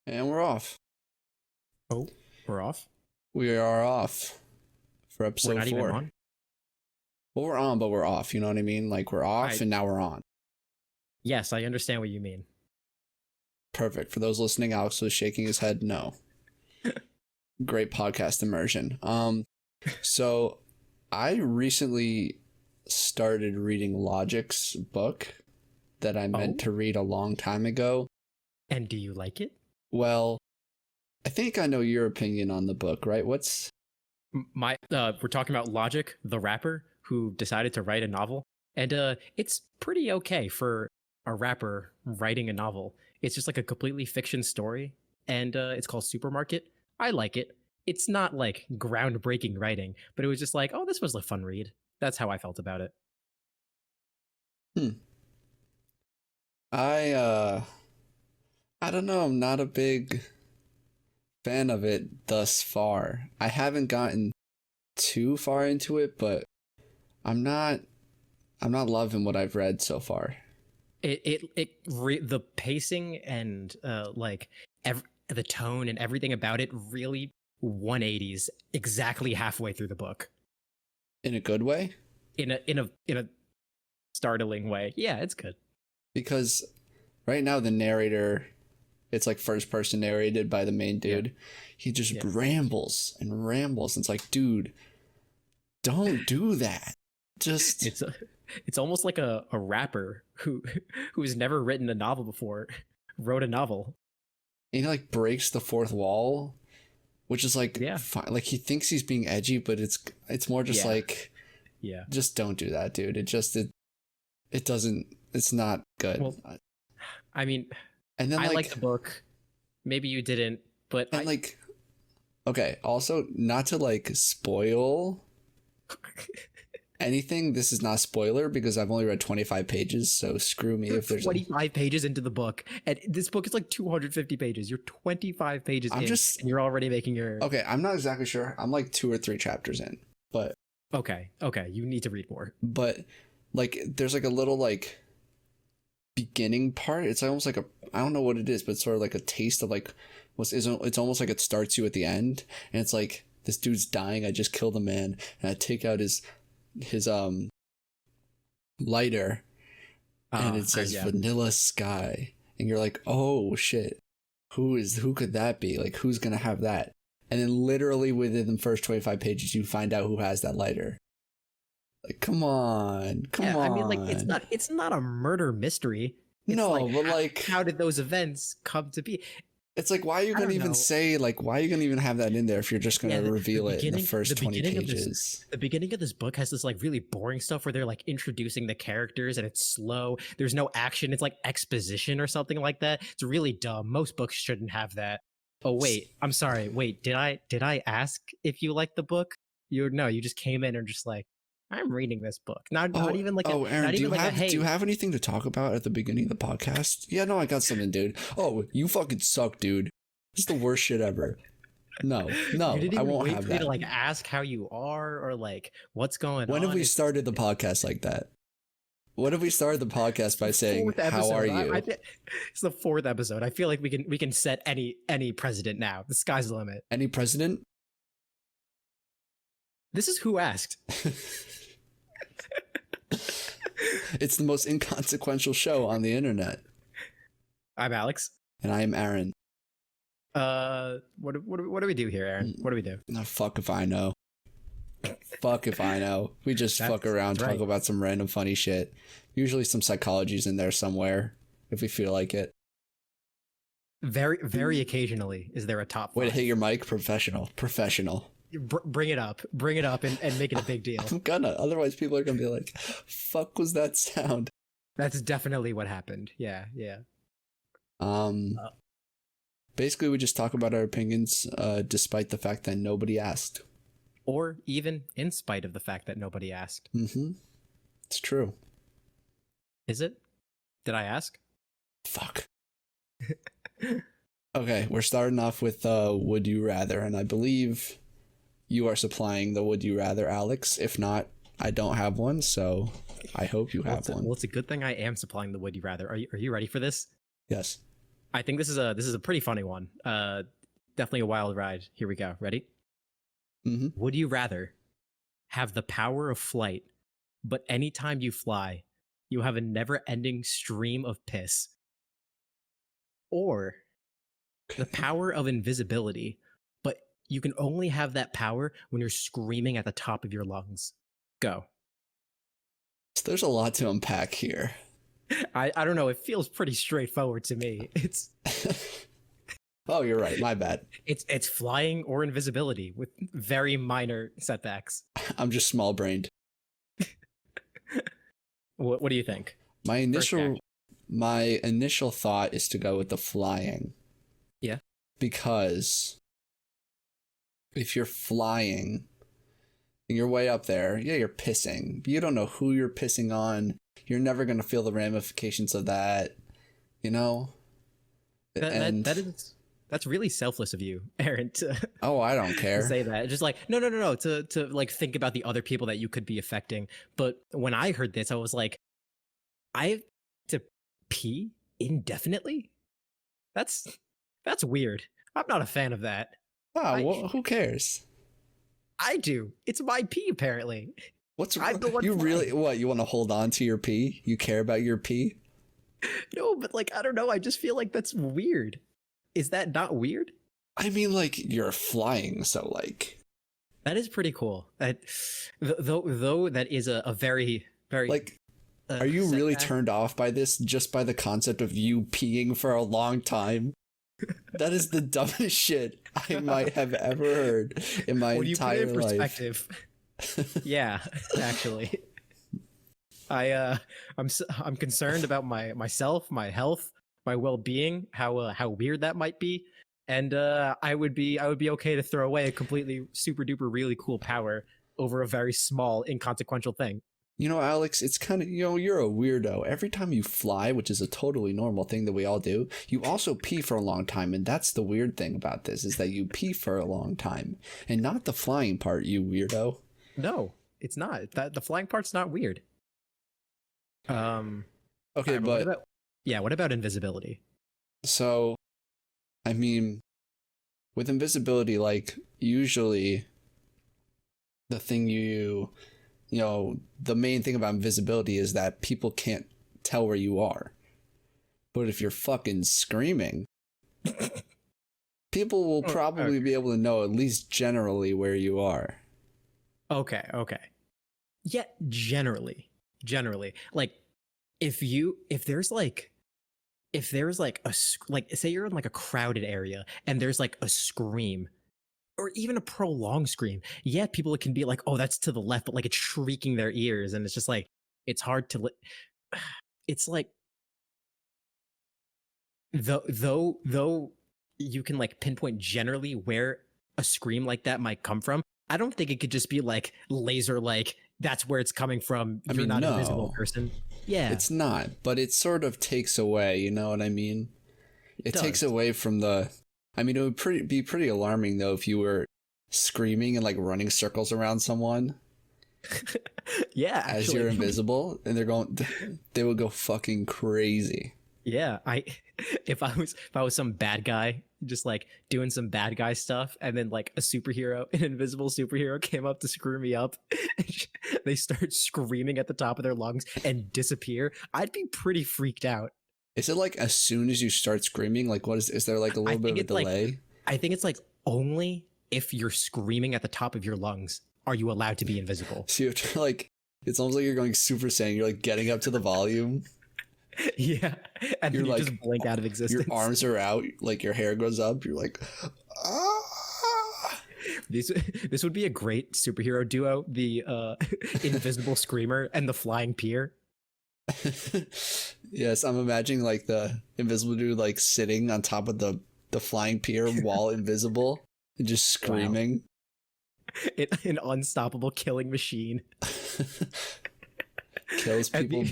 And we're off. Oh, we're off? We are off for We're episode not 4. even on? Well, we're on, but we're off. You know what I mean? Like, we're off and now we're on. Yes, I understand what you mean. Perfect. For those listening, Alex was shaking his head no. Great podcast immersion. So I recently started reading Logic's book that I meant to read a long time ago. And do you like it? Well, I think I know your opinion on the book, right? What's We're talking about Logic, the rapper who decided to write a novel, and it's pretty okay for a rapper writing a novel. It's just like a completely fiction story, and it's called Supermarket. I like it. It's not like groundbreaking writing, but it was just like, oh, this was a fun read. That's how I felt about it. I don't know. I'm not a big fan of it thus far. I haven't gotten too far into it, but I'm not loving what I've read so far. The pacing and the tone and everything about it really 180s exactly halfway through the book. In a good way? In a startling way. Yeah, it's good. Because right now the narrator, it's like first person narrated by the main dude. Yeah. He just rambles and rambles. It's like, dude, don't do that. Just it's almost like a rapper who's never written a novel before wrote a novel. And he like breaks the fourth wall, which is like fine. Like he thinks he's being edgy, but it's more just like just don't do that, dude. It doesn't. It's not good. Well, I mean, and then I like the book. Maybe you didn't, but okay. Also, not to like spoil anything. This is not a spoiler because I've only read 25 pages. So screw me if there's 25 pages into the book, and this book is like 250 pages. You're 25 pages in, and you're already making your. Okay, I'm not exactly sure. I'm like 2 or 3 chapters in, but okay, you need to read more. But like, there's like a little like beginning part. It's almost like I don't know what it is, but it's sort of like a taste of like it's almost like it starts you at the end, and it's like this dude's dying. I just killed a man, and I take out his lighter, and it says Vanilla Sky, and you're like, oh shit, who could that be? Like, who's gonna have that? And then literally within the first 25 pages, you find out who has that lighter. Like, come on. I mean, like, it's not a murder mystery. It's but like, how did those events come to be? It's like, why are you gonna even say, like, why are you gonna even have that in there if you're just gonna reveal it in the first 20 pages? The beginning of this book has this like really boring stuff where they're like introducing the characters and it's slow. There's no action. It's like exposition or something like that. It's really dumb. Most books shouldn't have that. Oh wait, I'm sorry. Wait, did I ask if you liked the book? You just came in and just like, I'm reading this book. Not even like Aaron, do you have anything to talk about at the beginning of the podcast? Yeah, no, I got something, dude. Oh, you fucking suck, dude. This is the worst shit ever. No, I won't have that. To like ask how you are or like what's going on. When have we started the podcast like that? What if we started the podcast by saying, "How are you?" It's the 4th episode. I feel like we can set any precedent now. The sky's the limit. Any president? This is Who Asked. It's the most inconsequential show on the internet. I'm Alex. And I am Aaron. What do we do here, Aaron? What do we do? No, fuck if I know. Fuck if I know. We just fuck around, talk about some random funny shit. Usually some psychology's in there somewhere, if we feel like it. Very occasionally is there a top 5. Way to hit your mic. Professional. Bring it up and make it a big deal. I'm gonna, otherwise people are gonna be like, fuck was that sound? That's definitely what happened. Yeah. Basically we just talk about our opinions despite the fact that nobody asked, or even in spite of the fact that nobody asked. It's true. Is it? Did I ask? Fuck. Okay, we're starting off with would you rather, and I believe you are supplying the would you rather, Alex. If not, I don't have one, so I hope you have one. Well, it's a good thing I am supplying the would you rather. Are you ready for this? Yes. I think this is a pretty funny one. Definitely a wild ride. Here we go. Ready? Mm-hmm. Would you rather have the power of flight, but anytime you fly, you have a never-ending stream of piss, or the power of invisibility, but you can only have that power when you're screaming at the top of your lungs? Go. So there's a lot to unpack here. I don't know. It feels pretty straightforward to me. Oh, you're right. My bad. It's flying or invisibility with very minor setbacks. I'm just small brained. What do you think? My initial thought is to go with the flying. Yeah. Because if you're flying and you're way up there, yeah, you're pissing. You don't know who you're pissing on. You're never going to feel the ramifications of that, you know? That's really selfless of you, Aaron, to, Oh, I don't to care. say that. Just like, no, to like think about the other people that you could be affecting. But when I heard this, I was like, I have to pee indefinitely? That's weird. I'm not a fan of that. Oh, who cares? I do. It's my pee, apparently. What's I'm the one you flying. really what? You want to hold on to your pee? You care about your pee? No, but like, I don't know. I just feel like that's weird. Is that not weird? I mean, like, you're flying, so like That is pretty cool. Though that is a very like are you really setback. turned off by this just by the concept of you peeing for a long time? That is the dumbest shit I might have ever heard in my When you put it entire in life. perspective, yeah, actually, I'm concerned about myself, my health, my well-being, how weird that might be, and I would be okay to throw away a completely super duper really cool power over a very small inconsequential thing. You know, Alex, it's kind of, you're a weirdo. Every time you fly, which is a totally normal thing that we all do, you also pee for a long time. And that's the weird thing about this, is that you pee for a long time and not the flying part, you weirdo. No, it's not. That the flying part's not weird. Okay, Alright, but what about invisibility? so, I mean, with invisibility, like, usually the thing the main thing about invisibility is that people can't tell where you are. But if you're fucking screaming, people will probably be able to know at least generally where you are. Okay. Yeah, generally, like if there's like like say you're in like a crowded area and there's like a scream or even a prolonged scream. Yeah, people can be like, "Oh, that's to the left," but like it's shrieking their ears and it's just like it's hard to it's like though you can like pinpoint generally where a scream like that might come from. I don't think it could just be like laser like that's where it's coming from. I You're mean, not no. a visible person. Yeah. It's not, but it sort of takes away, you know what I mean? It takes away from I mean, it would be pretty alarming, though, if you were screaming and, like, running circles around someone. Yeah, as actually. you're invisible, and they would go fucking crazy. Yeah, if I was some bad guy just like doing some bad guy stuff and then like an invisible superhero came up to screw me up and they start screaming at the top of their lungs and disappear, I'd be pretty freaked out. Is it like as soon as you start screaming, like is there like a little bit of a delay? I think it's like only if you're screaming at the top of your lungs are you allowed to be invisible. So you have to like, it's almost like you're going Super Saiyan. You're like getting up to the volume. Yeah, and you're then you like, just blink out of existence. Your arms are out, like your hair goes up. You're like, ah. This would be a great superhero duo: the invisible screamer and the flying peer. Yes, I'm imagining like the invisible dude like sitting on top of the flying pier while invisible and just screaming. Wow. An unstoppable killing machine. Kills people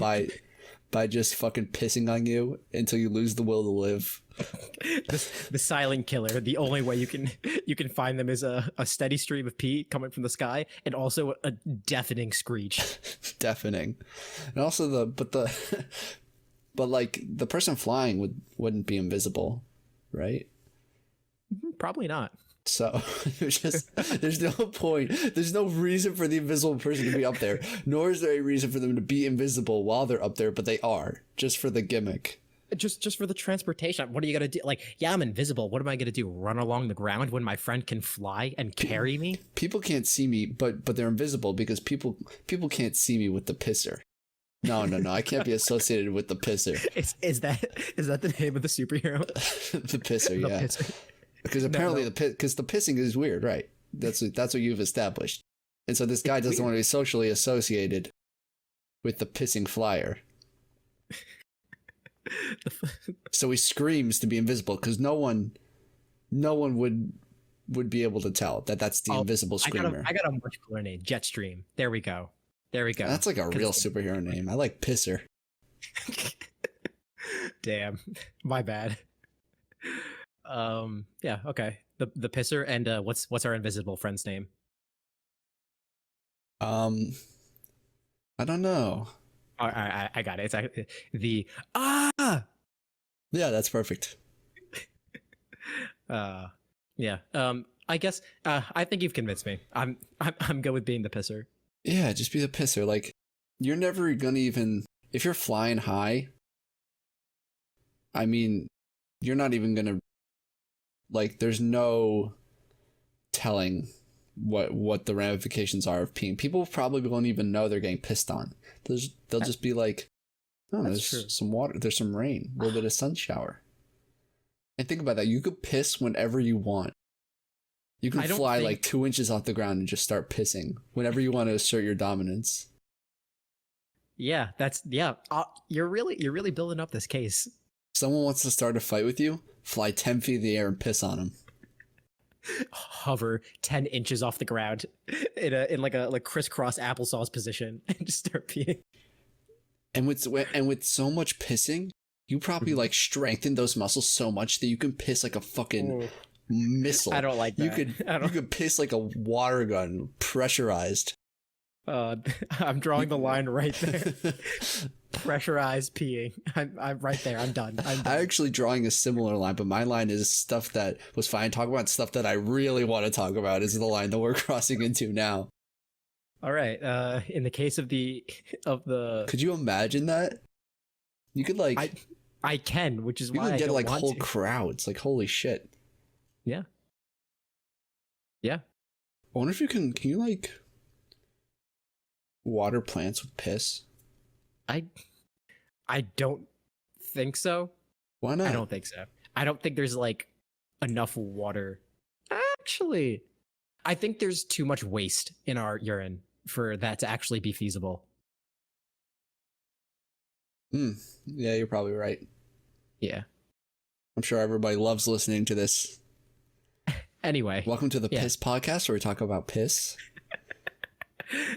by just fucking pissing on you until you lose the will to live. The silent killer. The only way you can find them is a steady stream of pee coming from the sky and also a deafening screech. Deafening. And also the But like the person flying wouldn't be invisible, right? Probably not. So there's no point. There's no reason for the invisible person to be up there, nor is there a reason for them to be invisible while they're up there, but they are, just for the gimmick. Just for the transportation. What are you gonna do? Like, yeah, I'm invisible. What am I gonna do? Run along the ground when my friend can fly and carry me? People can't see me, but they're invisible because people can't see me with the pisser. No, I can't be associated with the pisser. Is that the name of the superhero? The pisser, yeah. Pisser. Because apparently the pissing is weird, right? That's what you've established. And so this guy doesn't want to be socially associated with the pissing flyer. So he screams to be invisible because no one would be able to tell that's the invisible screamer. I got a much cooler name. Jetstream. There we go. That's like a real superhero name. I like Pisser. Damn. My bad. Yeah, okay. The Pisser and what's our invisible friend's name? I don't know. I got it. It's actually the Yeah, that's perfect. Yeah. I guess I think you've convinced me. I'm good with being the Pisser. Yeah, just be the Pisser. Like, you're never gonna even, if you're flying high, I mean, you're not even gonna, like, there's no telling what the ramifications are of peeing. People probably won't even know they're getting pissed on. They'll just be like, oh, there's some water, there's some rain, a little bit of sun shower. And think about that. You could piss whenever you want. You can fly like 2 inches off the ground and just start pissing whenever you want to assert your dominance. Yeah, you're really building up this case. Someone wants to start a fight with you, fly 10 feet in the air and piss on them. Hover 10 inches off the ground in like a crisscross applesauce position and just start peeing. And with so much pissing, you probably like strengthen those muscles so much that you can piss like a fucking missile. I don't like that. You could piss like a water gun, pressurized. I'm drawing the line right there. Pressurized peeing. I'm right there. I'm done. I'm actually drawing a similar line, but my line is stuff that was fine. Talk about stuff that I really want to talk about is the line that we're crossing into now. All right. In the case of the could you imagine that? You could like I can, which is why you could get I like whole crowds. Like, holy shit. Yeah. Yeah. I wonder if can you like water plants with piss? I don't think so. Why not? I don't think so. I don't think there's like enough water. Actually, I think there's too much waste in our urine for that to actually be feasible. Yeah, you're probably right. Yeah. I'm sure everybody loves listening to this. Anyway. Welcome to the Piss Podcast, where we talk about piss.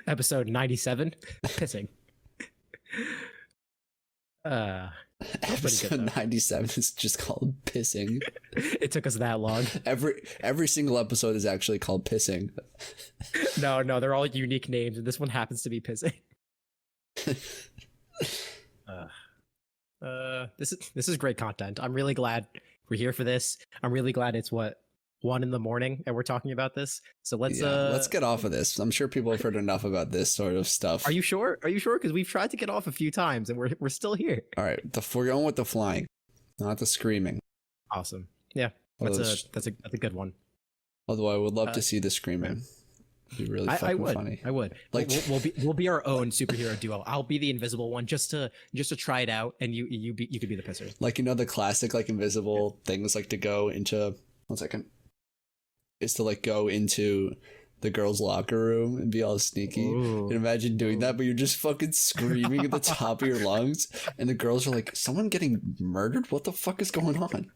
Episode 97. Pissing. Episode 97 is just called Pissing. It took us that long. Every single episode is actually called Pissing. No, they're all unique names, and this one happens to be Pissing. This is great content. I'm really glad we're here for this. I'm really glad it's 1 a.m. and we're talking about this. So let's get off of this. I'm sure people have heard enough about this sort of stuff. Are you sure? Because we've tried to get off a few times and we're still here. All right, we're going with the flying, not the screaming. Awesome. Yeah, that's a good one. Although I would love to see the screaming. It'd be really fucking funny. I would. Like we'll be our own superhero duo. I'll be the invisible one just to try it out, and you could be the pisser. Like, you know, the classic like invisible things like to go into 1 second. Is to like go into the girls' locker room and be all sneaky. Ooh. And imagine doing that, but you're just fucking screaming at the top of your lungs, and the girls are like, "Someone getting murdered? What the fuck is going on?"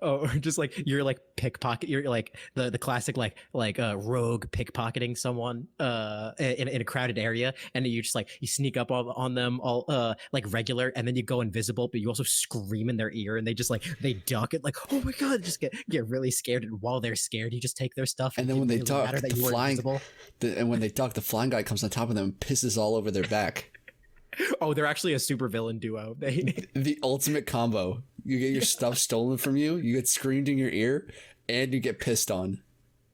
Oh, just like you're like pickpocket. You're like the classic like rogue pickpocketing someone in a crowded area, and then you just like you sneak up on them all like regular, and then you go invisible, but you also scream in their ear, and they just like they duck it like, oh my god, just get really scared, and while they're scared, you just take their stuff. And then when they duck, the flying guy comes on top of them and pisses all over their back. Oh, they're actually a super villain duo. They The ultimate combo. You get your stuff stolen from you, you get screamed in your ear, and you get pissed on.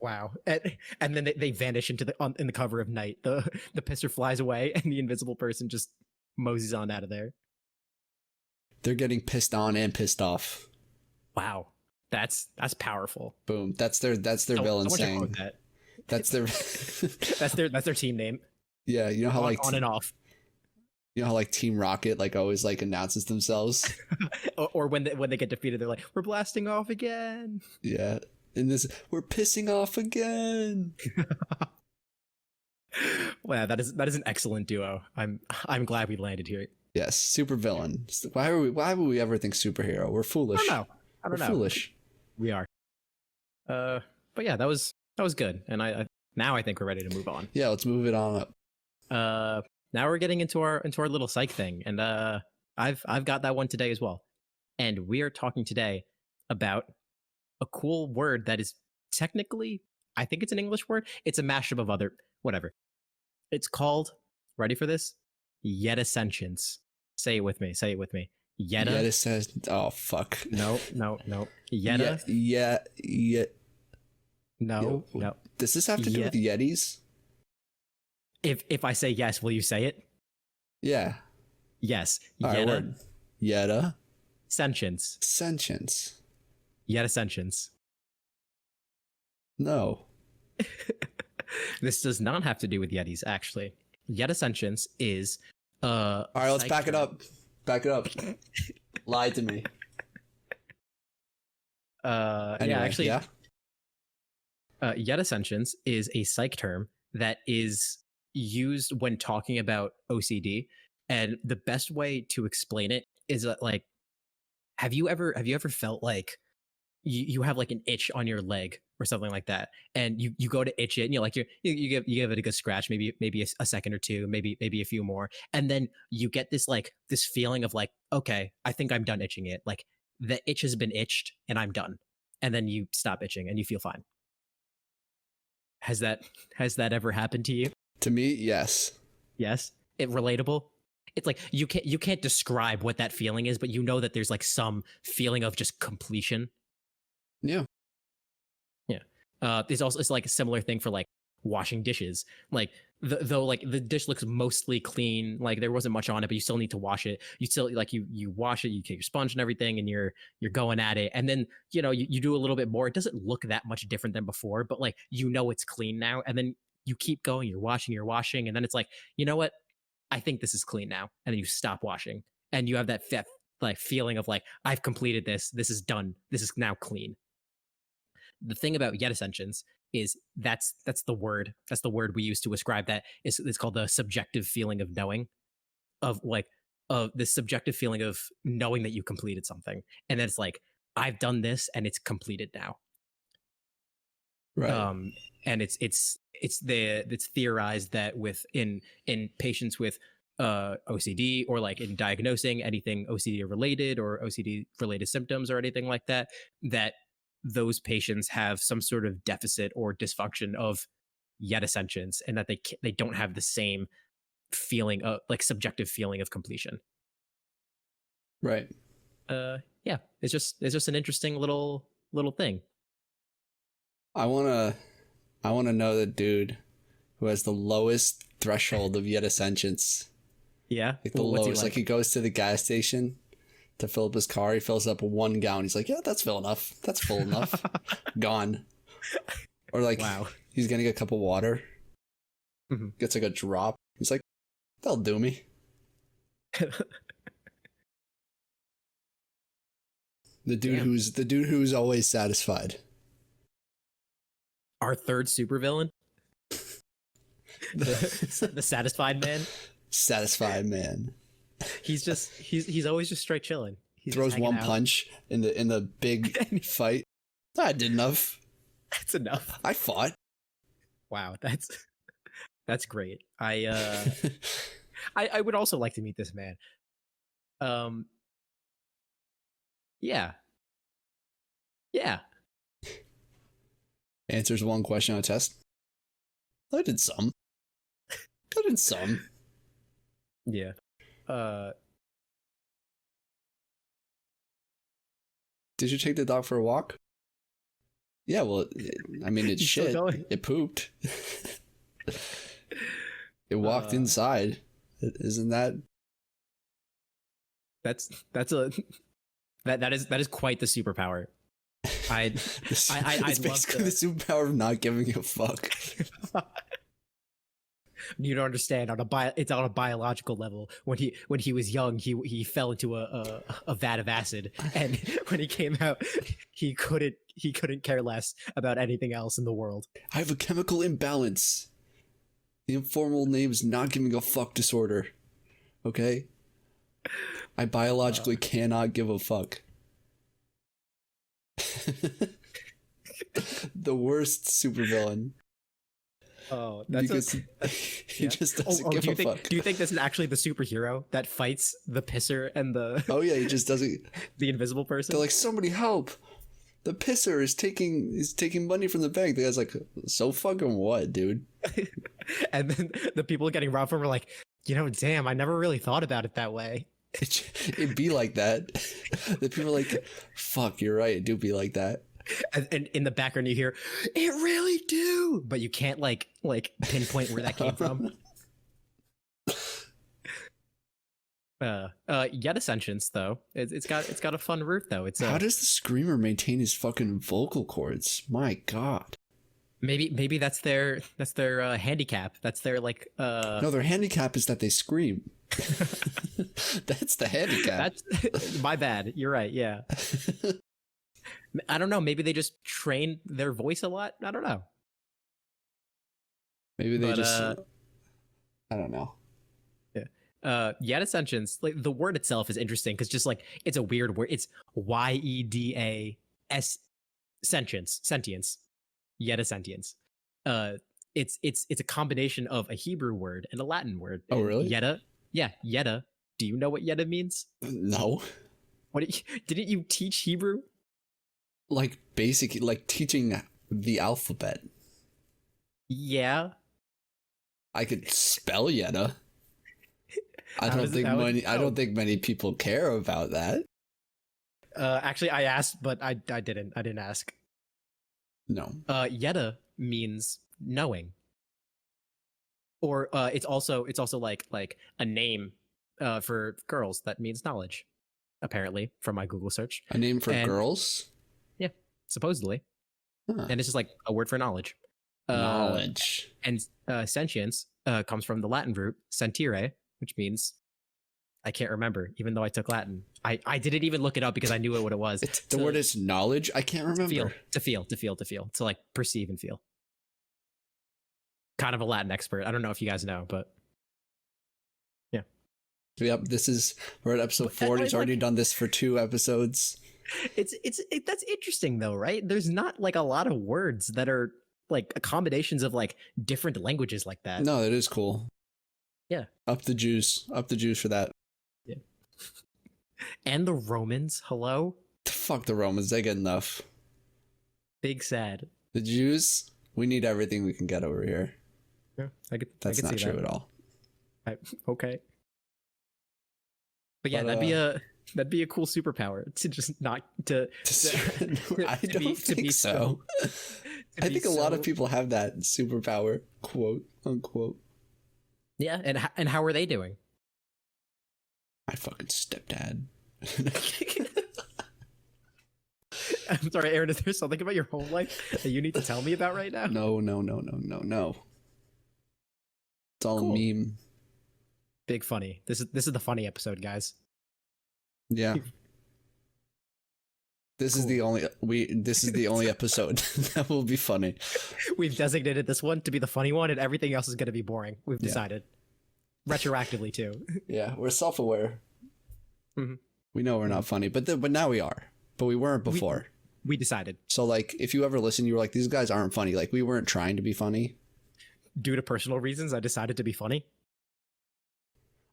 wow. And then they vanish into in the cover of night. The pisser flies away, and the invisible person just moseys on out of there. They're getting pissed on and pissed off. Wow, that's powerful. Boom. That's their villain saying. That. That's their That's their team name. Yeah, you know how on and off. You know how like Team Rocket like always like announces themselves? or when they get defeated, they're like, we're blasting off again. Yeah. And this we're pissing off again. Wow, that is an excellent duo. I'm glad we landed here. Yes, super villain. Why would we ever think superhero? We're foolish. I don't know. Foolish. We are. But yeah, that was good. And I now I think we're ready to move on. Yeah, let's move it on up. Now we're getting into our little psych thing, and I've got that one today as well. And we are talking today about a cool word that is technically, I think it's an English word. It's a mashup of other whatever. It's called, ready for this? Yet-ascensions. Say it with me. Yeta says, oh fuck. No. Yeta. Yeah. No. Does this have to do with Yetis? If I say yes, will you say it? Yeah. Yes. Yeta. Yeta. Sentience. Yet-ascensions. No. This does not have to do with Yetis, actually. Yet-ascensions is all right, let's back it up. Lie to me. Anyway, yeah, actually, Yet-ascensions is a psych term that is used when talking about OCD, and the best way to explain it is like, have you ever felt like you have like an itch on your leg or something like that, and you go to itch it, and you give it a good scratch, maybe a second or two, maybe a few more, and then you get this feeling of like, okay, I think I'm done itching it, like the itch has been itched and I'm done, and then you stop itching and you feel fine. Has that ever happened to you? To me, yes. Yes. It relatable. It's like you can't describe what that feeling is, but you know that there's like some feeling of just completion. Yeah. There's also, it's like a similar thing for like washing dishes. Like though like the dish looks mostly clean, like there wasn't much on it, but you still need to wash it. You still like you wash it, you take your sponge and everything, and you're going at it, and then you do a little bit more. It doesn't look that much different than before, but like it's clean now, and then you keep going, you're washing, and then it's like, you know what? I think this is clean now, and then you stop washing, and you have that like feeling of like, I've completed this. This is done. This is now clean. The thing about Yet-ascensions is that's the word we use to ascribe that. It's called the subjective feeling of knowing, of this subjective feeling of knowing that you completed something, and then it's like, I've done this and it's completed now. Right. And it's theorized that in patients with OCD, or like in diagnosing anything OCD related or OCD related symptoms or anything like that, that those patients have some sort of deficit or dysfunction of Yet-ascensions, and that they don't have the same feeling of like subjective feeling of completion. Right. Yeah, it's just an interesting little thing. I wanna know the dude who has the lowest threshold of Yet-ascensions. Yeah, like the lowest. Like he goes to the gas station to fill up his car. He fills up 1 gallon. He's like, yeah, that's full enough. That's full enough. Gone. Or like, wow, he's getting a cup of water. Mm-hmm. Gets like a drop. He's like, that'll do me. The dude who's always satisfied. Our third supervillain. the satisfied man. Satisfied man. He's always just straight chilling. He throws one punch in the big fight. I did enough. That's enough. I fought. Wow, that's great. I would also like to meet this man. Yeah. Answers one question on a test. I did some. Yeah. Did you take the dog for a walk? Yeah, well, I mean, it's You still shit. going? It pooped. It walked inside. Isn't that? That's a that is quite the superpower. I'd It's love basically to. the superpower of not giving a fuck. You don't understand it's on a biological level. When he was young, he fell into a vat of acid, and when he came out, he couldn't care less about anything else in the world. I have a chemical imbalance. The informal name is not giving a fuck disorder. Okay? I biologically cannot give a fuck. The worst supervillain. Oh, that's he just doesn't give a fuck. Do you think this is actually the superhero that fights the pisser and the Oh yeah, he just doesn't. the invisible person? They're like, somebody help! The pisser is taking money from the bank. The guy's like, so fucking what, dude? And then the people getting robbed from are like, damn, I never really thought about it that way. It'd be like that. The people are like, fuck, you're right. It do be like that. And in the background you hear, it really do, but you can't like pinpoint where that came from. Yet Ascensions though, it's got a fun root though. It's how does the screamer maintain his fucking vocal cords? My god. Maybe that's their handicap. That's their like No, their handicap is that they scream. That's the handicap. That's my bad. You're right. Yeah. I don't know. Maybe they just train their voice a lot. I don't know. Maybe they I don't know. Yet Ascensions, like the word itself is interesting because just like it's a weird word. It's YEDA sentience. Yet Sentience. It's a combination of a Hebrew word and a Latin word. Oh really? Yeta. Yeah, Yeta. Do you know what Yeta means? No. Didn't you teach Hebrew? Like basic, like teaching the alphabet. Yeah. I could spell Yeta. I don't think many people care about that. Actually, I asked, but I didn't ask. No. Yeta means knowing, or it's also like a name for girls that means knowledge. Apparently, from my Google search, A name for girls. Yeah, supposedly, and it's just like a word for knowledge. Knowledge. And sentience comes from the Latin root sentire, which means I can't remember, even though I took Latin. I didn't even look it up because I knew what it was. The word is knowledge. I can't remember. To feel, to like perceive and feel. Kind of a Latin expert. I don't know if you guys know, but yeah. Yep. We're at episode 4. He's already done this for 2 episodes. That's interesting though, right? There's not like a lot of words that are like accommodations of like different languages like that. No, it is cool. Yeah. Up the Jews for that. Yeah. And the Romans, hello? Fuck the Romans, they get enough. Big sad. The Jews, we need everything we can get over here. Yeah, That's not true at all. Okay. But yeah, that'd be a cool superpower to just not to I don't think so. I think a lot of people have that superpower, quote unquote. Yeah, and how are they doing? My fucking stepdad. I'm sorry, Aaron, is there something about your home life that you need to tell me about right now? No. It's all cool. A meme. Big funny. This is the funny episode, guys. Yeah. This is the only episode that will be funny. We've designated this one to be the funny one, and everything else is going to be boring. We've decided, retroactively too. Yeah, we're self-aware. Mm-hmm. We know we're not funny, but now we are. But we weren't before. We decided. So like, if you ever listen, you were like, these guys aren't funny. Like, we weren't trying to be funny. Due to personal reasons, I decided to be funny.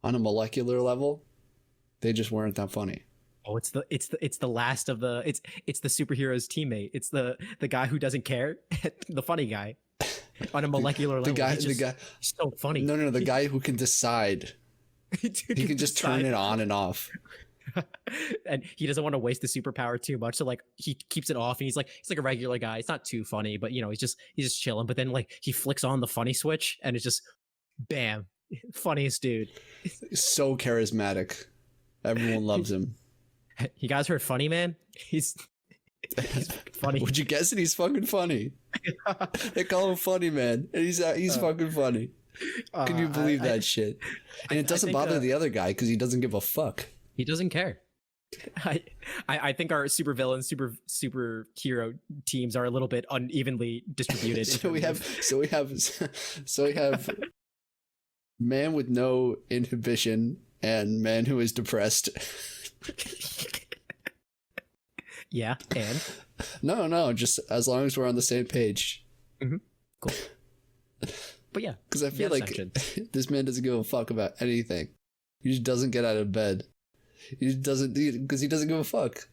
On a molecular level, they just weren't that funny. Oh, it's the last of the it's the superhero's teammate. It's the guy who doesn't care, the funny guy, on a molecular level. The guy so funny. No, the guy who can decide Dude He can just turn decide. it on and off. And he doesn't want to waste the superpower too much, so like he keeps it off, and he's like a regular guy. It's not too funny, but you know, he's just chilling. But then like he flicks on the funny switch, and it's just bam, funniest dude. So charismatic. Everyone loves him. You guys heard funny man? He's funny. Would you guess it? He's fucking funny. They call him funny man, and he's fucking funny. Can you believe that shit? And it doesn't bother the other guy because he doesn't give a fuck. He doesn't care. I think our supervillain, superhero teams are a little bit unevenly distributed. so we have man with no inhibition and man who is depressed. Yeah, and no, just as long as we're on the same page. Mm-hmm. Cool. But yeah, because I feel like this man doesn't give a fuck about anything. He just doesn't get out of bed. He doesn't, because he doesn't give a fuck.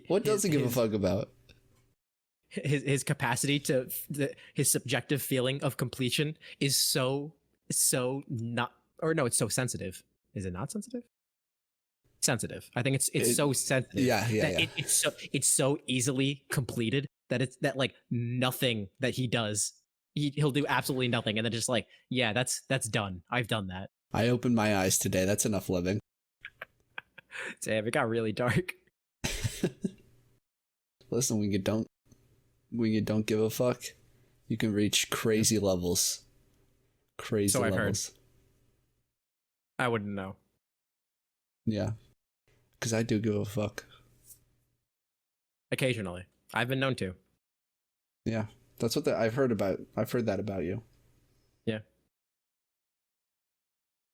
What does he give a fuck about? His capacity to his subjective feeling of completion is so not, or no, it's so sensitive. Is it not sensitive? Sensitive. I think it's so sensitive. Yeah. It's so easily completed that like nothing that he does, he'll do absolutely nothing, and then just like, yeah, that's done. I've done that. I opened my eyes today. That's enough living. Damn, it got really dark. Listen, when you don't give a fuck, you can reach crazy levels. Crazy so I've levels. Heard. I wouldn't know. Yeah, because I do give a fuck. Occasionally, I've been known to. Yeah, that's what I've heard about. I've heard that about you. Yeah.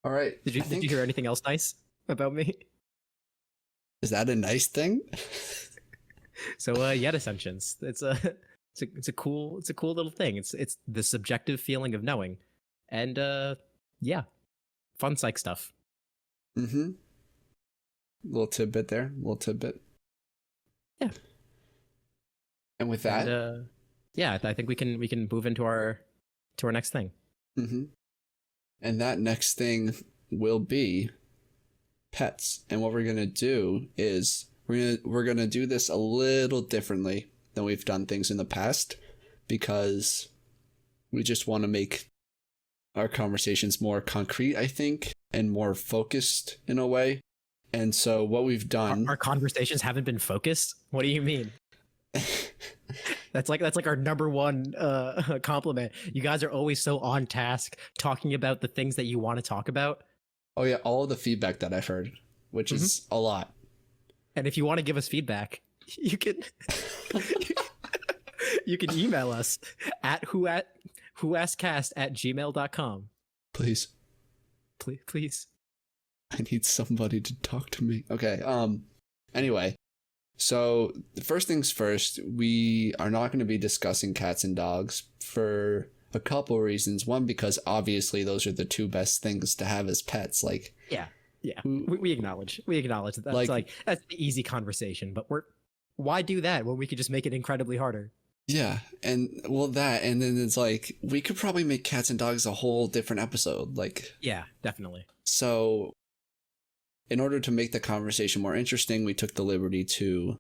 All right. Did you hear anything else nice about me? Is that a nice thing? So yet ascensions. It's a cool little thing. It's the subjective feeling of knowing, and yeah, fun psych stuff. Mm-hmm. Little tidbit there. Little tidbit. Yeah. And with that, yeah, I think we can move into our next thing. Mm-hmm. And that next thing will be pets. And what we're gonna do is we're gonna do this a little differently than we've done things in the past, because we just want to make our conversations more concrete, I think, and more focused in a way. And so what we've done, our conversations haven't been focused. What do you mean? That's like our number one compliment. You guys are always so on task, talking about the things that you want to talk about. Oh yeah, all of the feedback that I've heard, which is a lot. And if you want to give us feedback, you can you can email us at whoaskedcast@gmail.com. Please. I need somebody to talk to me. Okay. Anyway, so the first things first, we are not going to be discussing cats and dogs for a couple of reasons. One, because obviously those are the two best things to have as pets. Like, yeah, we acknowledge that that's like that's the easy conversation. But why do that when we could just make it incredibly harder? Yeah, and well, that, and then it's like we could probably make cats and dogs a whole different episode. Like, yeah, definitely. So, in order to make the conversation more interesting, we took the liberty to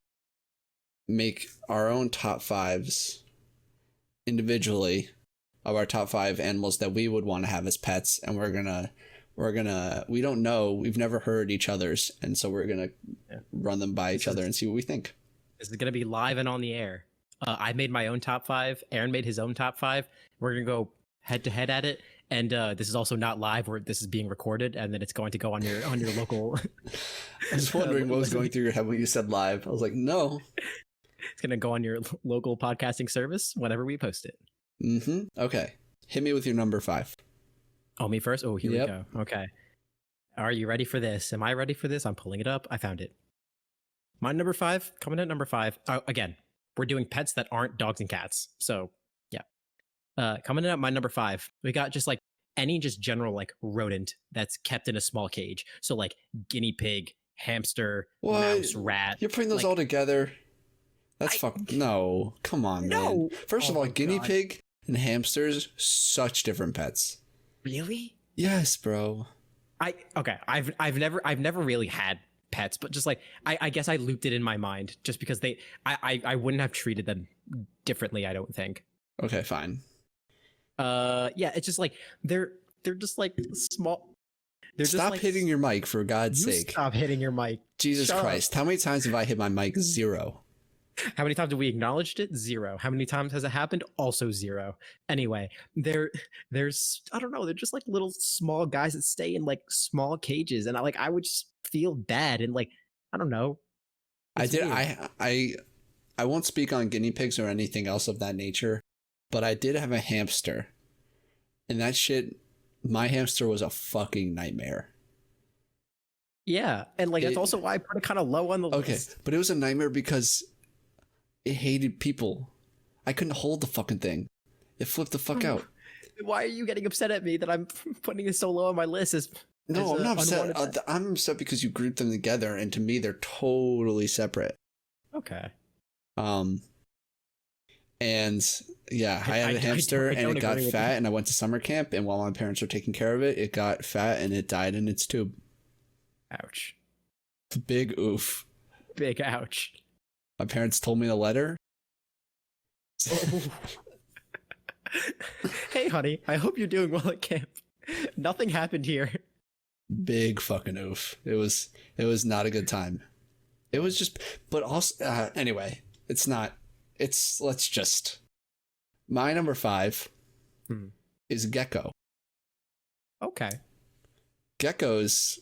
make our own top fives individually of our top 5 animals that we would want to have as pets, and we're gonna we don't know, we've never heard each other's, and so we're gonna run them by each other and see what we think. This is gonna be live and on the air. I made my own top 5. Aaron made his own top 5. We're gonna go head to head at it. And this is also not live, where this is being recorded, and then it's going to go on your local. I was wondering what was going through your head when you said live. I was like, no. It's going to go on your local podcasting service whenever we post it. Mm-hmm. Okay. Hit me with your number 5. Oh, me first? Oh, here we go. Okay. Are you ready for this? Am I ready for this? I'm pulling it up. I found it. My number 5, coming at number 5. Again, we're doing pets that aren't dogs and cats. So, yeah. Coming in at my number 5, we got just like any just general like rodent that's kept in a small cage. So like guinea pig, hamster, mouse, rat. You're putting those all together? That's no. Come on, man. First of all, guinea pig and hamsters, such different pets. Really? Yes, bro. I've never really had pets, but just like I guess I looped it in my mind just because I wouldn't have treated them differently, I don't think. Okay, fine. Yeah, it's just like they're just like small. They're just Stop like hitting your mic, for God's you sake. stop hitting your mic. Jesus Shut Christ. How many times have I hit my mic? 0. How many times have we acknowledged it? 0. How many times has it happened? Also 0. Anyway, there's I don't know, they're just like little small guys that stay in like small cages, and I would just feel bad and like I don't know. It's weird. I won't speak on guinea pigs or anything else of that nature, but I did have a hamster. And that shit, my hamster was a fucking nightmare. Yeah, and like that's also why I put it kind of low on the list. Okay, but it was a nightmare because it hated people. I couldn't hold the fucking thing. It flipped the fuck out. Why are you getting upset at me that I'm putting it so low on my list? No, I'm not upset. I'm upset because you grouped them together, and to me, they're totally separate. Okay. And yeah, I had a hamster, and it got fat, and I went to summer camp, and while my parents were taking care of it, it got fat, and it died in its tube. Ouch. Big oof. Big ouch. My parents told me the letter. Oh. Hey, honey, I hope you're doing well at camp. Nothing happened here. Big fucking oof. It was not a good time. It was just, but also, anyway, it's not, let's just, my number 5 is gecko. Okay. Geckos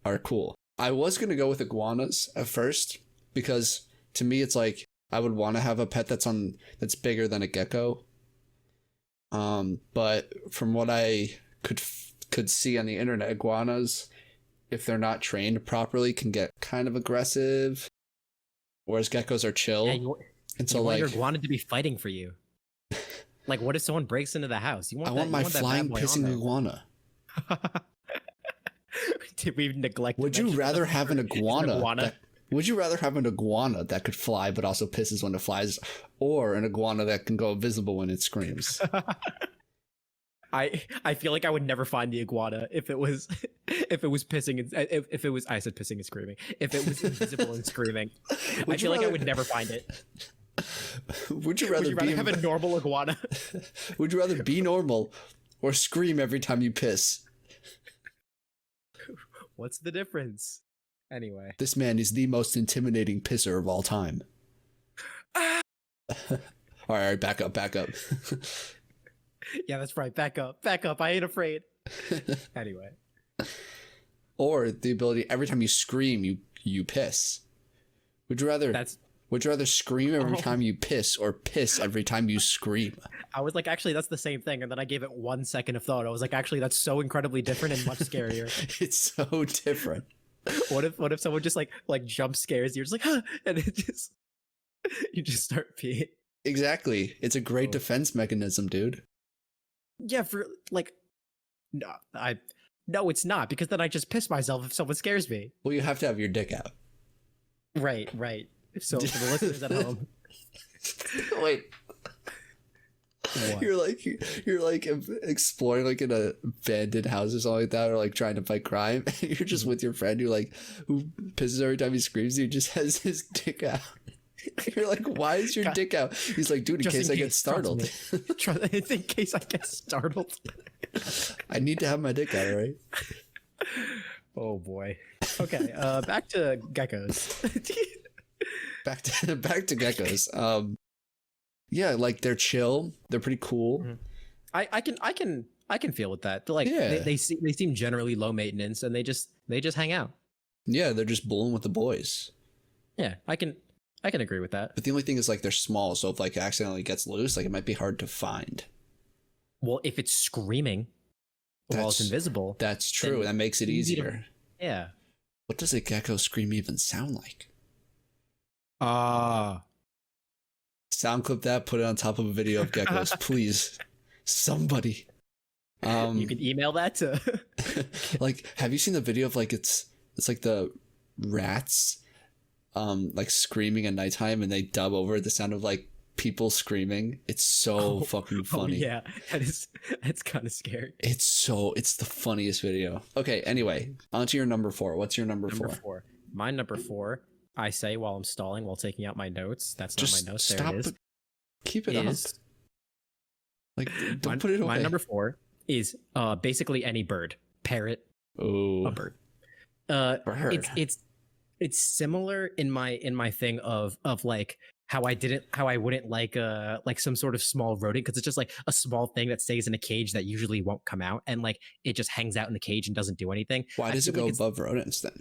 are cool. I was going to go with iguanas at first because to me, it's like, I would want to have a pet that's bigger than a gecko. But from what I could see on the internet, iguanas, if they're not trained properly, can get kind of aggressive, whereas geckos are chill. Yeah, and so you want like your iguana to be fighting for you. Like, what if someone breaks into the house? I want my flying pissing iguana. Did we neglect? Would you rather have an iguana? Would you rather have an iguana that could fly but also pisses when it flies, or an iguana that can go invisible when it screams? I feel like I would never find the iguana if it was pissing and if it was I said pissing and screaming. If it was invisible and screaming, I feel like I would never find it. Would you rather have a normal iguana? Would you rather be normal or scream every time you piss? What's the difference? Anyway, this man is the most intimidating pisser of all time. All right, back up. Yeah, that's right. Back up. I ain't afraid. Anyway, or the ability every time you scream, you piss. Would you rather scream every time you piss, or piss every time you scream? I was like, actually, that's the same thing, and then I gave it 1 second of thought. I was like, actually, that's so incredibly different and much scarier. It's so different. What if someone just like jump scares you? You're just like, huh, and you just start peeing. Exactly. It's a great defense mechanism, dude. Yeah, for like, no, it's not, because then I just piss myself if someone scares me. Well, you have to have your dick out. Right. So for the listeners at home, wait. What? You're like exploring like in a abandoned house or something like that, or like trying to fight crime. And you're just with your friend who pisses every time he screams. He just has his dick out. You're like, why is your dick out? He's like, dude, in case I get startled. In case I get startled. I need to have my dick out, right? Oh boy. Okay. Back to geckos. back to geckos. Yeah, like they're chill. They're pretty cool. Mm-hmm. I can feel with that. They're like, yeah. they seem generally low maintenance, and they just hang out. Yeah, they're just bullying with the boys. Yeah, I can agree with that. But the only thing is like they're small, so if like it accidentally gets loose, like it might be hard to find. Well, if it's screaming while it's invisible, that's true. That makes it easier. Yeah. What does a gecko scream even sound like? Sound clip that, put it on top of a video of geckos, please. Somebody. You can email that to like, have you seen the video of like it's like the rats like screaming at nighttime, and they dub over the sound of like people screaming. It's so fucking funny. Oh yeah, that's kind of scary. It's the funniest video. Okay, anyway, on to your number 4. What's your number 4? Number 4. My number 4, I say while I'm stalling, while taking out my notes. That's not Just my notes. stop. There it is. Keep it up. Like, don't put it away. My number 4 is basically any bird. Parrot. Oh, A bird. bird. It's similar in my thing of like how I wouldn't like some sort of small rodent, because it's just like a small thing that stays in a cage that usually won't come out, and like it just hangs out in the cage and doesn't do anything. Why does it go above rodents then?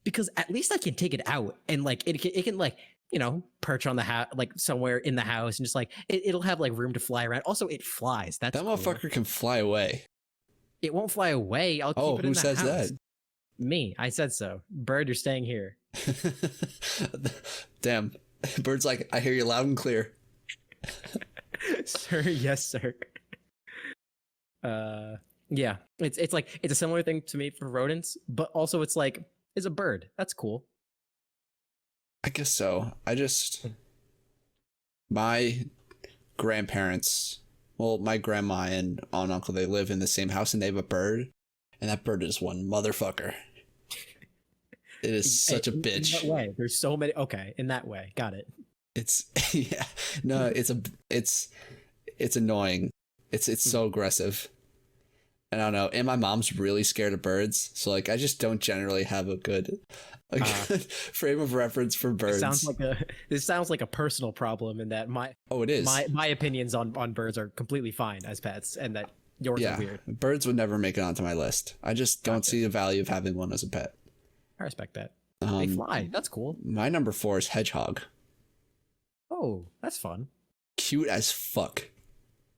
Because at least I can take it out, and like it can like, you know, perch on the house, like somewhere in the house, and just like it'll have like room to fly around. Also, it flies. That's That motherfucker can fly away. It won't fly away. I'll keep it in the house. Who says that? Me. I said so. Bird, you're staying here. Damn. Bird's like, I hear you loud and clear. Sir, yes, sir. Yeah. It's like it's a similar thing to me for rodents, but also it's like it's a bird. That's cool. I guess so. My grandparents, well, my grandma and aunt and uncle, they live in the same house and they have a bird, and that bird is one motherfucker. It is such a bitch. In that way. There's so many. Okay, in that way. Got it. It's yeah. No, it's annoying. It's so aggressive. And I don't know. And my mom's really scared of birds, so like I just don't generally have a good frame of reference for birds. This sounds like a personal problem, in that it is. My opinions on birds are completely fine as pets, and that yours are weird. Birds would never make it onto my list. I just don't see the value of having one as a pet. I respect that. They fly. That's cool. My number 4 is hedgehog. Oh, that's fun. Cute as fuck.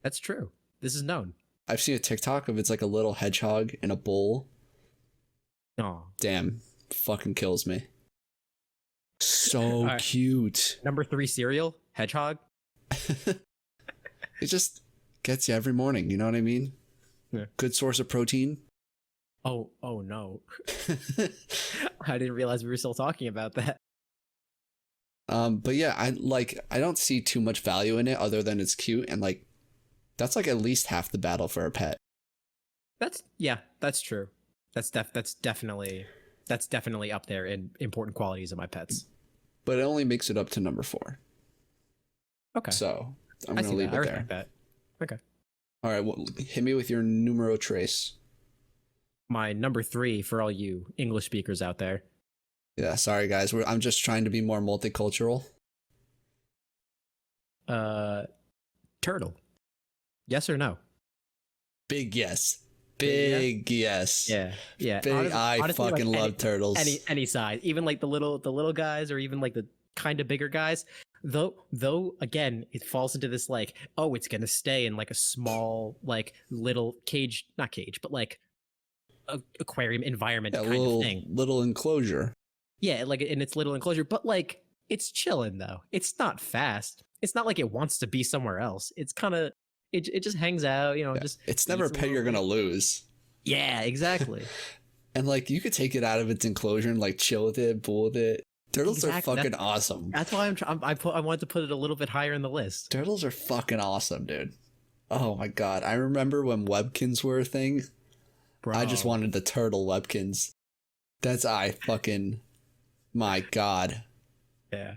That's true. This is known. I've seen a TikTok of it's like a little hedgehog in a bowl. Oh, damn. Fucking kills me. So right. Cute. Number 3 cereal, hedgehog. It just gets you every morning. You know what I mean? Yeah. Good source of protein. Oh no. I didn't realize we were still talking about that. But yeah, I don't see too much value in it other than it's cute, and like that's like at least half the battle for a pet. That's true. That's definitely up there in important qualities of my pets. But it only makes it up to number 4. Okay. So I'm gonna leave it there. That. Okay. All right. Well, hit me with your numero tres. My number 3 for all you English speakers out there. Yeah, sorry guys. I'm just trying to be more multicultural. Turtle. Yes or no? Big yes. Big yes. Yeah. Honestly, I fucking like love turtles. Any size, even like the little guys, or even like the kind of bigger guys. Though again, it falls into this like, oh, it's gonna stay in like a small like little cage, not cage, but like aquarium environment kind of thing. Little enclosure. Yeah, like in its little enclosure, but like it's chilling though. It's not fast. It's not like it wants to be somewhere else. It's kind of it just hangs out, you know. Just it's never a pet you're gonna lose. Yeah, exactly. And like you could take it out of its enclosure and like chill with it, bull with it. Turtles are fucking awesome. That's why I wanted to put it a little bit higher in the list. Turtles are fucking awesome, dude. Oh my god, I remember when webkins were a thing. Bro. I just wanted the turtle webkins. My god. Yeah.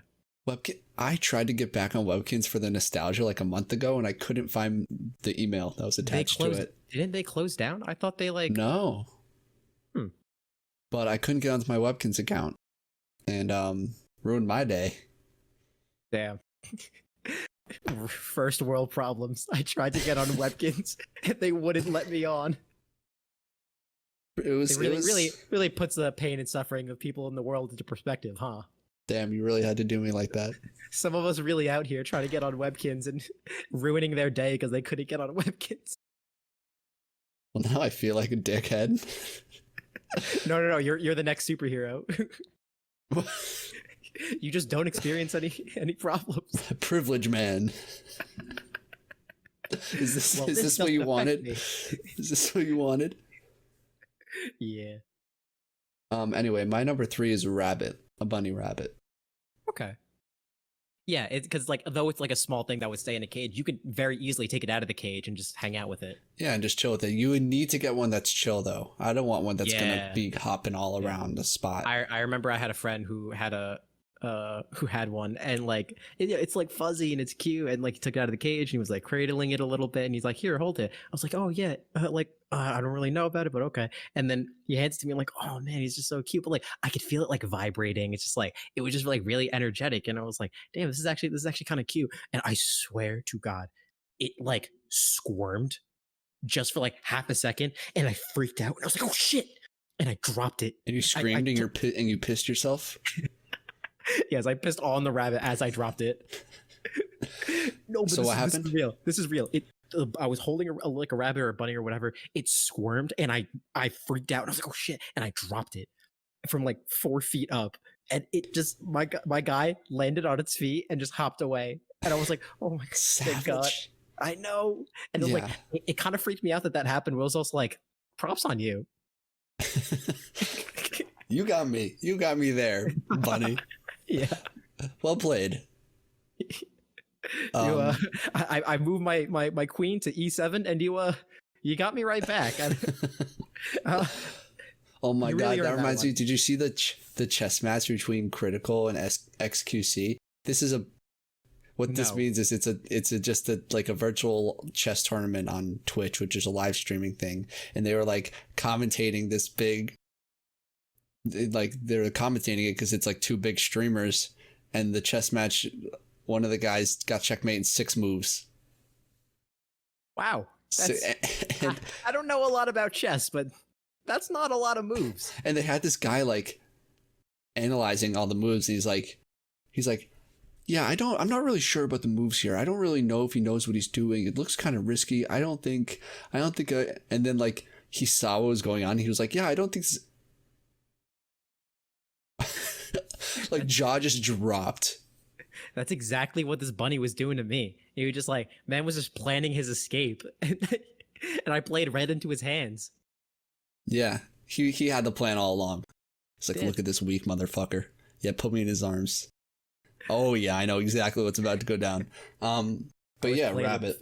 Webkin. I tried to get back on webkins for the nostalgia like a month ago, and I couldn't find the email that was attached to it. Didn't they close down? I thought they like. No. But I couldn't get onto my webkins account, and ruined my day. Damn. First world problems. I tried to get on webkins, and they wouldn't let me on. It really puts the pain and suffering of people in the world into perspective, huh? Damn, you really had to do me like that. Some of us really out here trying to get on webkins and ruining their day because they couldn't get on webkins. Well, now I feel like a dickhead. No. You're the next superhero. You just don't experience any problems. Privilege man. Is this what you wanted? Is this what you wanted? Yeah. Anyway, my number 3 is a rabbit, a bunny rabbit. Okay. Yeah, it's because like though it's like a small thing that would stay in a cage, you could very easily take it out of the cage and just hang out with it. Yeah, and just chill with it. You would need to get one that's chill though. I don't want one that's gonna Yeah, be hopping all yeah. around the spot. I remember I had a friend who had one, and like it's like fuzzy and it's cute, and like he took it out of the cage and he was like cradling it a little bit, and he's like, here, hold it. I was like, oh yeah, I don't really know about it, but okay. And then he hands it to me, I'm like, oh man, he's just so cute. But like I could feel it like vibrating. It's just like it was just like really energetic, and I was like, damn, this is actually kind of cute. And I swear to God, it like squirmed just for like half a second, and I freaked out, and I was like, oh shit. And I dropped it. And you screamed and you pissed yourself. Yes, I pissed on the rabbit as I dropped it. No, but so what happened? This is real. This is real. I was holding like a rabbit or a bunny or whatever. It squirmed, and I freaked out. And I was like, "Oh shit!" And I dropped it from like 4 feet up, and it just my guy landed on its feet and just hopped away. And I was like, "Oh my god, thank God!" I know. And it was like it kind of freaked me out that happened. But it was also like, props on you. You got me. You got me there, bunny. Yeah. Well played. I moved my queen to e7, and you got me right back. Oh my god, that reminds me. Did you see the chess match between Critical and XQC? This is this means is it's just like a virtual chess tournament on Twitch, which is a live streaming thing, and they were like commentating this big. Like they're commentating it because it's like 2 big streamers, and the chess match, one of the guys got checkmate in 6 moves. Wow. I don't know a lot about chess, but that's not a lot of moves. And they had this guy like analyzing all the moves. And he's like, yeah, I'm not really sure about the moves here. I don't really know if he knows what he's doing. It looks kind of risky. I don't think. And then like he saw what was going on. He was like, yeah, I don't think this. Like jaw just dropped. That's exactly what this bunny was doing to me. He was just like, man was just planning his escape. And I played right into his hands. Yeah, he had the plan all along. It's like, look at this weak motherfucker. Yeah, put me in his arms. Oh yeah, I know exactly what's about to go down. But yeah, rabbit.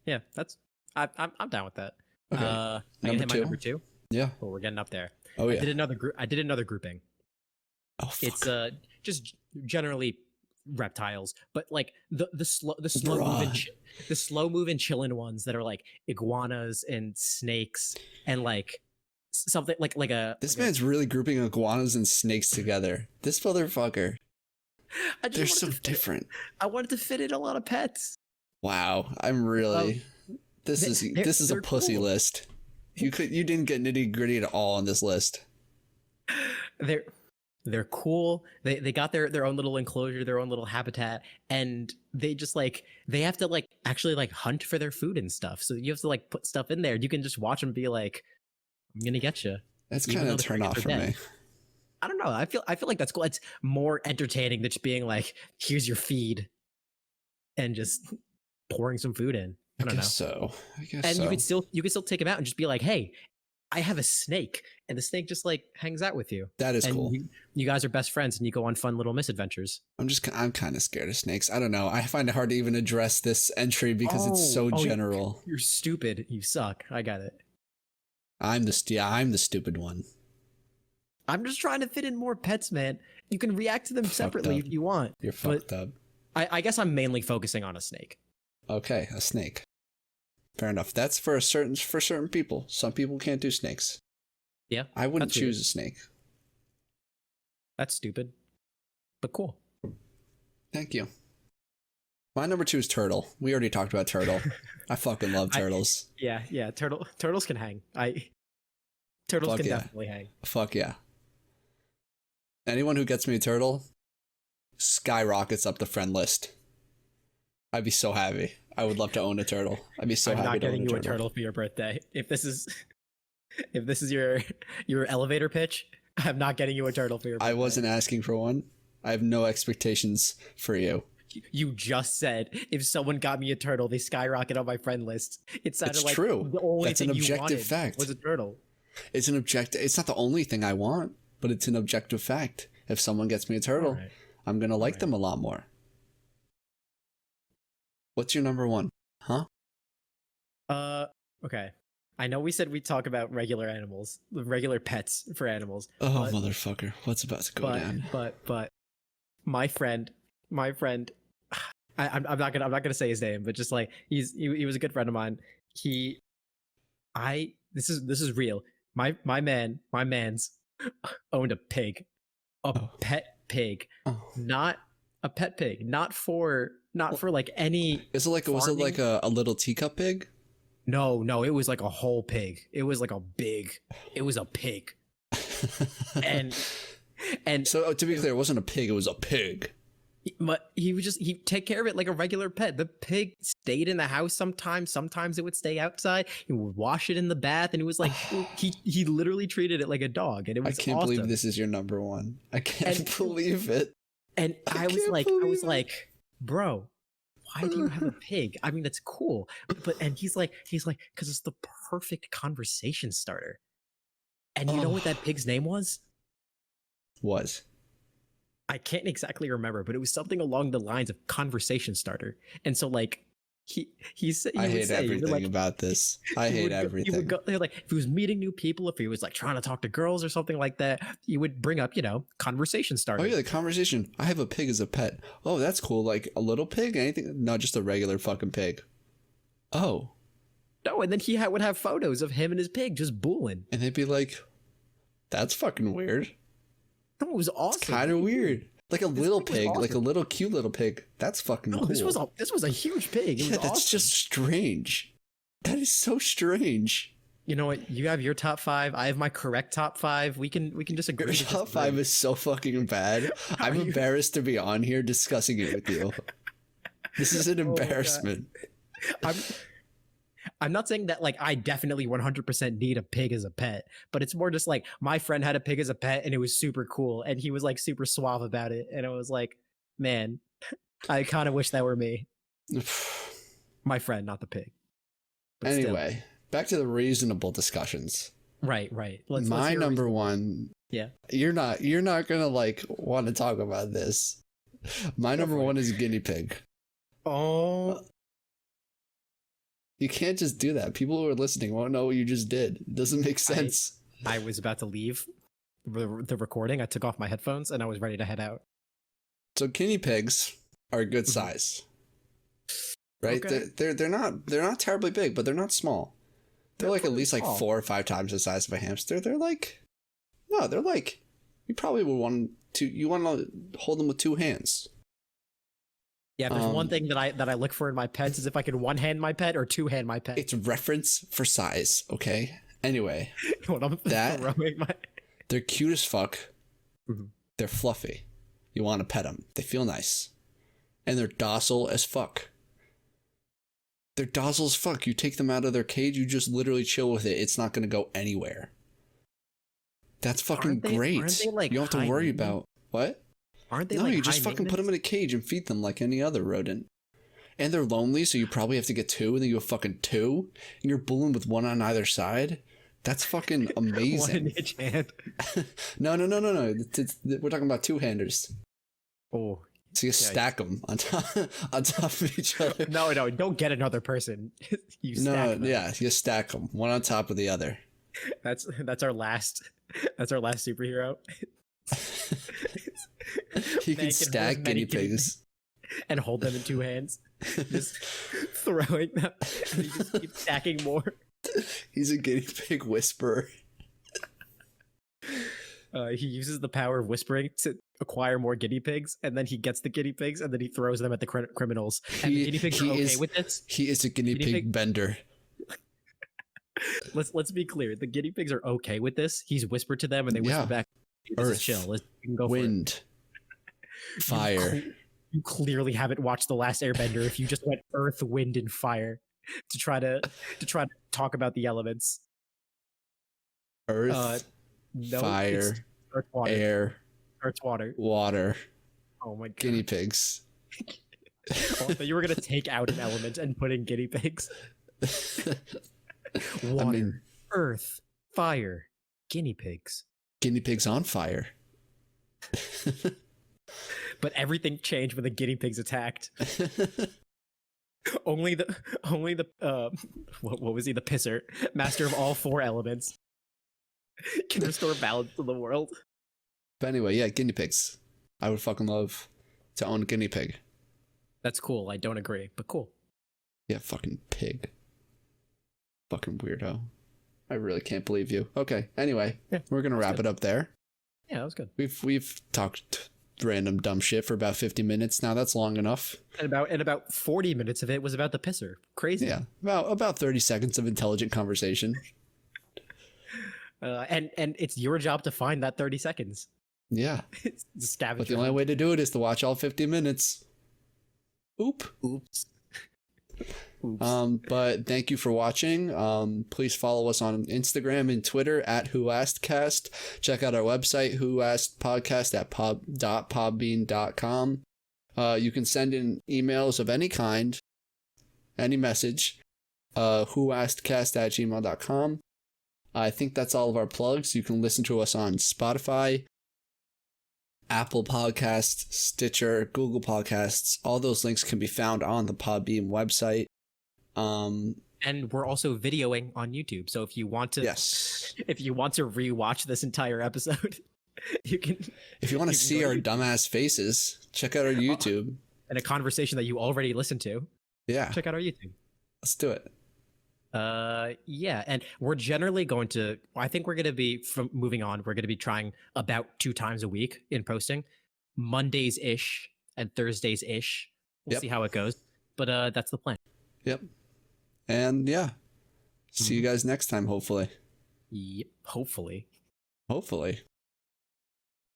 Yeah, I'm down with that. Okay. I can hit my number 2. Yeah. Oh, we're getting up there. Oh yeah. I did another grouping. Oh, fuck. It's just generally reptiles, but like the slow moving chillin' ones that are like iguanas and snakes and like something like this man's really grouping iguanas and snakes together. This motherfucker. They're so different. I wanted to fit in a lot of pets. Wow, I'm really. This is a pussy list. You didn't get nitty gritty at all on this list. They're cool. They got their own little enclosure, their own little habitat, and they just like they have to like actually like hunt for their food and stuff. So you have to like put stuff in there. You can just watch them and be like, "I'm gonna get you." That's kind of a turn off for me. I don't know. I feel like that's cool. It's more entertaining than just being like, "Here's your feed," and just pouring some food in. I don't know. So I guess and so. you could still take them out and just be like, "Hey, I have a snake," and the snake just like hangs out with you. That is cool. You guys are best friends, and you go on fun little misadventures. I'm kind of scared of snakes. I don't know. I find it hard to even address this entry because it's so general. You're stupid. You suck. I got it. I'm the stupid one. I'm just trying to fit in more pets, man. You can react to them separately if you want. You're fucked up. I guess I'm mainly focusing on a snake. Okay, a snake. Fair enough. That's for certain people. Some people can't do snakes. Yeah. I wouldn't choose a snake. That's stupid. But cool. Thank you. My number 2 is turtle. We already talked about turtle. I fucking love turtles. Yeah. Turtles can hang. Turtles can definitely hang. Fuck yeah. Anyone who gets me a turtle skyrockets up the friend list. I'd be so happy. I would love to own a turtle. I'd be so happy to own a turtle. I'm not getting you a turtle for your birthday. If this is your elevator pitch, I'm not getting you a turtle for your birthday. I wasn't asking for one. I have no expectations for you. You just said if someone got me a turtle, they skyrocket on my friend list. It sounded like true. The only That's thing an objective you wanted fact. was a turtle. It's an objective. It's not the only thing I want, but it's an objective fact. If someone gets me a turtle, I'm gonna like them a lot more. What's your number one? Huh? Uh, okay. I know we said we talk about regular animals, regular pets for animals, Oh, but motherfucker. What's about to go down? but my friend, my friend, I'm not gonna say his name, but just like he was a good friend of mine. He this is real. My man's owned a pig, a Oh. pet pig, Oh. not a pet pig, not for like any. Was it like a little teacup pig? No, it was like a whole pig. It was like it was a pig. And So to be clear, it wasn't a pig, it was a pig. but he'd take care of it like a regular pet. The pig stayed in the house sometimes it would stay outside. He would wash it in the bath, and it was like he literally treated it like a dog, and it was I can't awesome. believe this is your number one. I can't believe it. And I was like, bro, why do you have a pig? I mean, that's cool. And he's like, because it's the perfect conversation starter. And you know what that pig's name was? Was. I can't exactly remember, but it was something along the lines of conversation starter. And so like he said, I hate everything about this. I hate everything. He would go, like if he was meeting new people, if he was like trying to talk to girls or something like that, he would bring up, conversation starter. Oh yeah, the conversation. I have a pig as a pet. Oh, that's cool. Like a little pig? Anything? Not just a regular fucking pig. Oh. No, and then he would have photos of him and his pig just booling. And they'd be like, that's fucking weird. No, it was awesome. Kind of weird. Like a little pig, awesome. like a little cute little pig. That's fucking cool. This was a huge pig. It was that's awesome. just strange. That is so strange. You know what? You have your top 5. I have my correct top 5. We can disagree. Your top 5 is so fucking bad. I'm embarrassed to be on here discussing it with you. This is an embarrassment. I'm not saying that like I definitely 100% need a pig as a pet, but it's more just like my friend had a pig as a pet and it was super cool and he was like super suave about it, and I was like, man, I kind of wish that were me. My friend, not the pig. But anyway, still. Back to the reasonable discussions. Right. Let's my number one. Yeah. You're not gonna like want to talk about this. My number one is guinea pig. Oh. You can't just do that. People who are listening won't know what you just did. It doesn't make sense. I was about to leave the recording. I took off my headphones and I was ready to head out. So guinea pigs are a good size, right? Okay. They're not terribly big, but they're not small. They're like at least small. Like 4 or 5 times the size of a hamster. They're like you probably would want to hold them with 2 hands. Yeah, if there's one thing that I look for in my pets is if I can one-hand my pet or two-hand my pet. It's reference for size, okay? Anyway, they're cute as fuck. Mm-hmm. They're fluffy. You want to pet them. They feel nice. And they're docile as fuck. They're docile as fuck. You take them out of their cage, you just literally chill with it. It's not going to go anywhere. That's fucking great. Aren't they like you don't have to worry about... What? Aren't they? No, you just fucking put them in a cage and feed them like any other rodent. And they're lonely, so you probably have to get 2, and then you have fucking 2, and you're bullying with 1 on either side. That's fucking amazing. 1 in each hand. No. We're talking about 2-handers. Oh. So you stack them on top of each other. No, don't get another person. You stack them. Yeah, you stack them, one on top of the other. That's our last superhero. You can stack guinea pigs and hold them in 2 hands, just throwing them, and you just keep stacking more. He's a guinea pig whisperer. He uses the power of whispering to acquire more guinea pigs, and then he gets the guinea pigs, and then he throws them at the criminals. And the guinea pigs are okay with this. He is a guinea pig bender. Let's be clear. The guinea pigs are okay with this. He's whispered to them, and they whisper back. Earth, chill. You can go wind, fire. You clearly haven't watched The Last Airbender if you just went earth, wind, and fire to try to talk about the elements. Earth, fire, earth, water, air, earth, water. Oh my god! Guinea pigs. So you were gonna take out an element and put in guinea pigs. Water, earth, fire, guinea pigs. Guinea pigs on fire. But everything changed when the guinea pigs attacked. only the what was he? The pisser, master of all four elements, can restore balance to the world. But anyway, yeah, guinea pigs. I would fucking love to own a guinea pig. That's cool. I don't agree, but cool. Yeah, fucking pig. Fucking weirdo. I really can't believe you. Okay, anyway, Yeah, we're gonna wrap good. it up there. Yeah, that was good. We've talked random dumb shit for about 50 minutes now. That's long enough. And about 40 minutes of it was about the pisser. Crazy. Yeah, about 30 seconds of intelligent conversation. And it's your job to find that 30 seconds. Yeah, It's the scavenger. but the only way to do it is to watch all 50 minutes. Oops. Oops. But thank you for watching. Please follow us on Instagram and Twitter at whoaskedcast. Check out our website, whoaskedpodcast at podbean.com. You can send in emails of any kind, any message, whoaskedcast@gmail.com. I think that's all of our plugs. You can listen to us on Spotify, Apple Podcasts, Stitcher, Google Podcasts. All those links can be found on the Podbean website. And we're also videoing on YouTube. So if you want to rewatch this entire episode, you can. If you want to see our dumbass faces, check out our YouTube. And a conversation that you already listened to. Yeah. Check out our YouTube. Let's do it. Yeah, and we're generally going to, I think we're going to be, from moving on, we're going to be trying about 2 times a week in posting, Mondays ish and Thursdays ish. We'll see how it goes, but that's the plan. Yep. And yeah, see you guys next time, hopefully. Yep, hopefully.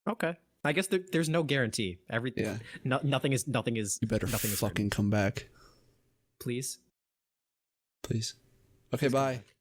Okay. I guess there's no guarantee. Everything. Yeah. Nothing is. You better fucking come back. Please. Okay, bye.